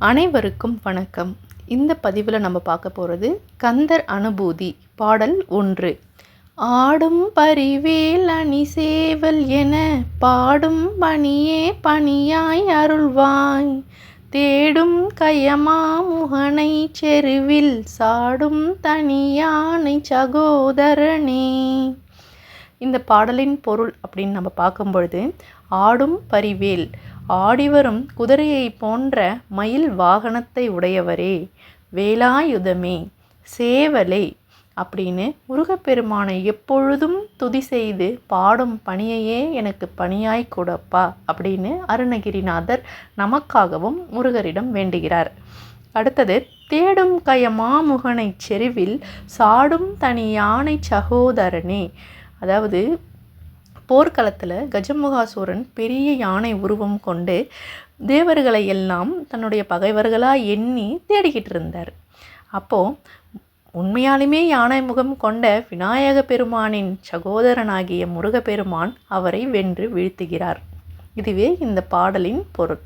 அனைவருக்கும் வணக்கம். இந்த பதிவில் நம்ம பார்க்க போகிறது கந்தர் அனுபூதி பாடல் 1. ஆடும் பரிவேல் அணி சேவல் என பாடும் பணியே பணியாய் அருள்வாய், தேடும் கயமா முகனை செருவில் சாடும் தனியானை சகோதரனே. இந்த பாடலின் பொருள் அப்படின்னு நம்ம பார்க்கும் பொழுது, ஆடும் பரிவேல், ஆடிவரும் குதிரையை போன்ற மயில் வாகனத்தை உடையவரே, வேலாயுதமே, சேவலே அப்படின்னு முருகப்பெருமானை எப்பொழுதும் துதி செய்து பாடும் பணியையே எனக்கு பணியாய் கொடுப்பா அப்படின்னு அருணகிரிநாதர் நமக்காகவும் முருகரிடம் வேண்டுகிறார். அடுத்தது, தேடும் கயமாமுகனை செருவில் சாடும் தனி யானை சகோதரனே. அதாவது போர்க்களத்தில் கஜமுகாசூரன் பெரிய யானை உருவம் கொண்டு தேவர்களை எல்லாம் தன்னுடைய பகைவர்களாக எண்ணி தேடிக்கிட்டு இருந்தார். அப்போது உண்மையாலுமே யானை முகம் கொண்ட விநாயக பெருமானின் சகோதரனாகிய முருகப்பெருமான் அவரை வென்று வீழ்த்துகிறார். இதுவே இந்த பாடலின் பொருள்.